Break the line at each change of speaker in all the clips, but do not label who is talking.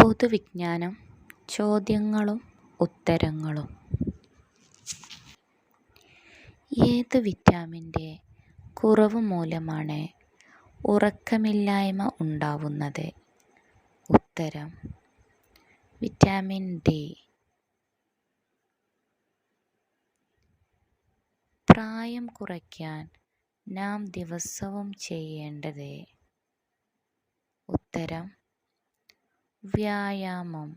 പൊതുവിജ്ഞാനം ചോദ്യങ്ങളും ഉത്തരങ്ങളും. ഏത് വിറ്റാമിൻ്റെ കുറവ് മൂലമാണ് ഉറക്കമില്ലായ്മ ഉണ്ടാവുന്നത്? ഉത്തരം: വിറ്റാമിൻ ഡി. പ്രായം കുറയ്ക്കാൻ നാം ദിവസവും ചെയ്യേണ്ടത്? ഉത്തരം: വ്യായാമം.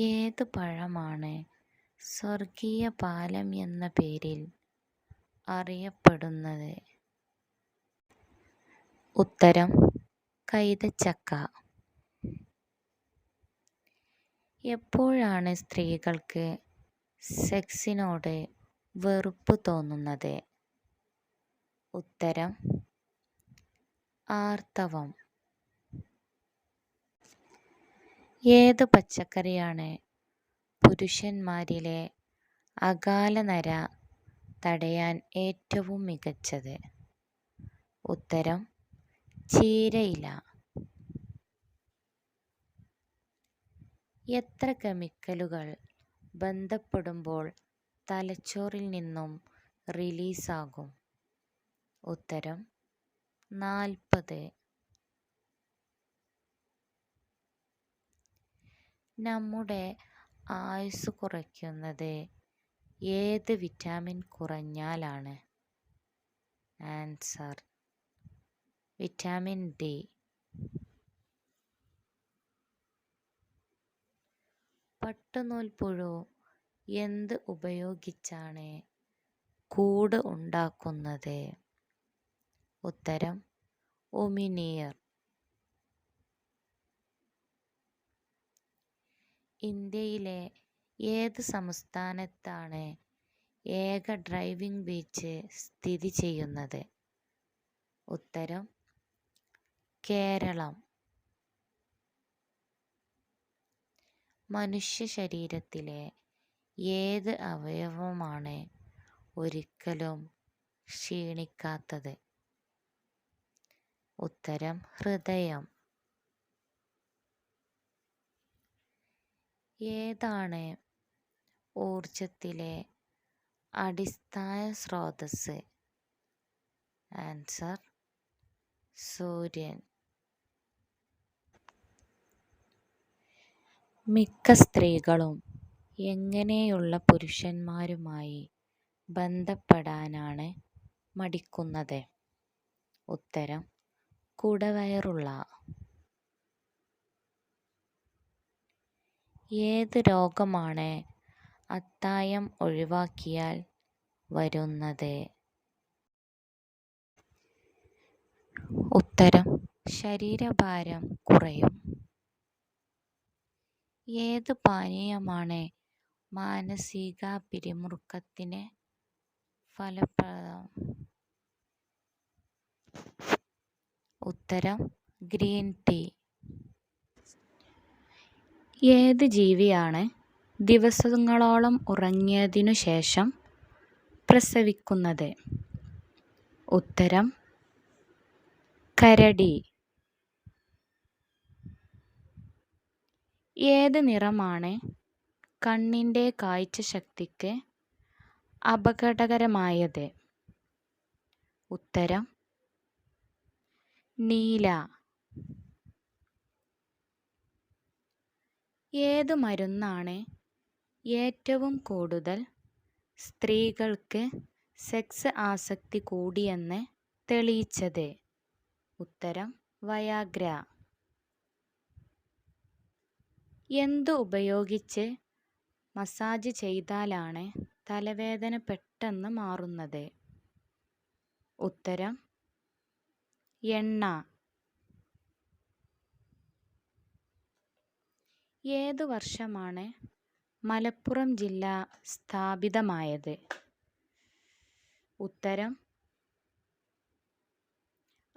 ഏത് പഴമാണ് സ്വർഗീയ പാലം എന്ന പേരിൽ അറിയപ്പെടുന്നത്? ഉത്തരം: കൈതച്ചക്ക. എപ്പോഴാണ് സ്ത്രീകൾക്ക് സെക്സിനോട് വെറുപ്പ് തോന്നുന്നത്? ഉത്തരം: ആർത്തവം. ഏത് പച്ചക്കറിയാണ് പുരുഷന്മാരിലെ അകാലനര തടയാൻ ഏറ്റവും മികച്ചത്? ഉത്തരം: ചീരയില. എത്ര കെമിക്കലുകൾ ബന്ധപ്പെടുമ്പോൾ തലച്ചോറിൽ നിന്നും റിലീസാകും? ഉത്തരം: 40. നമ്മുടെ ആയുസ്സ് കുറയ്ക്കുന്നത് ഏത് വിറ്റാമിൻ കുറഞ്ഞാലാണ്? Answer: vitamin D. പട്ടുനൂൽപ്പുഴു എന്ത് ഉപയോഗിച്ചാണ് കൂട് ഉണ്ടാക്കുന്നത്? ഉത്തരം: ഉമിനീർ. ഇന്ത്യയിലെ ഏത് സംസ്ഥാനത്താണ് ഏക ഡ്രൈവിംഗ് ബീച്ച് സ്ഥിതി ചെയ്യുന്നത്? ഉത്തരം: കേരളം. മനുഷ്യ ശരീരത്തിലെ ഏത് അവയവമാണ് ഒരിക്കലും ക്ഷീണിക്കാത്തത്? ഉത്തരം: ഹൃദയം. ഏതാണ് ഊർജത്തിലെ അടിസ്ഥാന സ്രോതസ്സ്? ആൻസർ: സൂര്യൻ. മിക്ക സ്ത്രീകളും എങ്ങനെയുള്ള പുരുഷന്മാരുമായി ബന്ധപ്പെടാനാണ് മടിക്കുന്നത്? ഉത്തരം: കുടവയറുള്ള. ഏത് രോഗമാണ് അത്താഴം ഒഴിവാക്കിയാൽ വരുന്നത്? ഉത്തരം: ശരീരഭാരം കുറയും. ഏത് പാനീയമാണ് മാനസിക പിരിമുറുക്കത്തിന് ഫലപ്രദം? ഉത്തരം: ഗ്രീൻ ടീ. ഏത് ജീവിയാണ് ദിവസങ്ങളോളം ഉറങ്ങിയതിനു ശേഷം പ്രസവിക്കുന്നത്? ഉത്തരം: കരടി. ഏത് നിറമാണ് കണ്ണിൻ്റെ കാഴ്ചശക്തിക്ക് അപകടകരമായത്? ഉത്തരം: നീല. ഏത് മരുന്നാണ് ഏറ്റവും കൂടുതൽ സ്ത്രീകൾക്ക് സെക്സ് ആസക്തി കൂടിയെന്ന് തെളിയിച്ചത്? ഉത്തരം: വയാഗ്ര. എന്ത് ഉപയോഗിച്ച് മസാജ് ചെയ്താലാണ് തലവേദന പെട്ടെന്ന് മാറുന്നത്? ഉത്തരം: എണ്ണ. ഏത് വർഷമാണ് മലപ്പുറം ജില്ല സ്ഥാപിതമായത്? ഉത്തരം: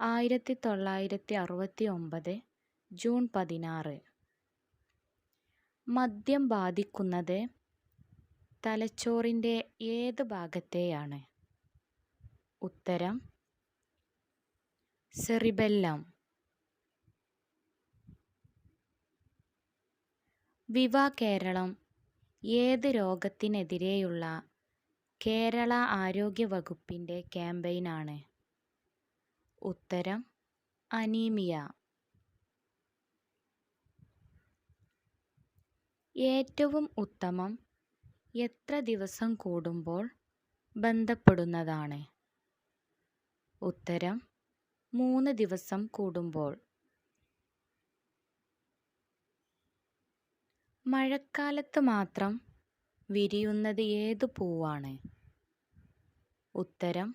1969 ജൂൺ 16. മദ്യം ബാധിക്കുന്നത് തലച്ചോറിൻ്റെ ഏത് ഭാഗത്തെയാണ്? ഉത്തരം: സെറിബെല്ലം. വിവ കേരളം ഏത് രോഗത്തിനെതിരെയുള്ള കേരള ആരോഗ്യ വകുപ്പിൻ്റെ ക്യാമ്പയിനാണ്? ഉത്തരം അനീമിയ. ഏറ്റവും ഉത്തമം എത്ര ദിവസം കൂടുമ്പോൾ ബന്ധപ്പെടുന്നതാണ്? ഉത്തരം 3 ദിവസം കൂടുമ്പോൾ. മഴക്കാലത്ത് മാത്രം വിരിയുന്നത് ഏതു പൂവാണ്? ഉത്തരം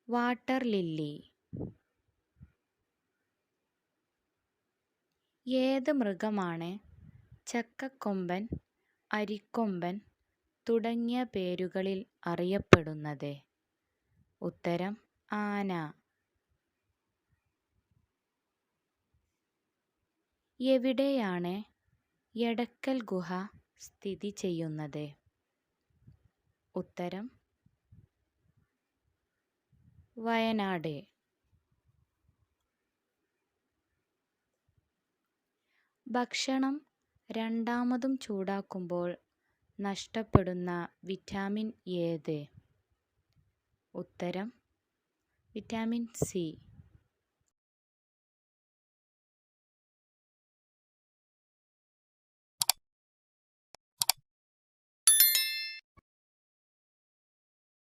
വാട്ടർ ലില്ലി. ഏത് മൃഗമാണ് ചക്കക്കൊമ്പൻ, അരിക്കൊമ്പൻ തുടങ്ങിയ പേരുകളിൽ അറിയപ്പെടുന്നത്? ഉത്തരം ആന. എവിടെയാണ് എടക്കൽ ഗുഹ സ്ഥിതി ചെയ്യുന്നത്? ഉത്തരം വയനാട്. ഭക്ഷണം രണ്ടാമതും ചൂടാക്കുമ്പോൾ നഷ്ടപ്പെടുന്ന വിറ്റാമിൻ ഏത്? ഉത്തരം വിറ്റാമിൻ സി.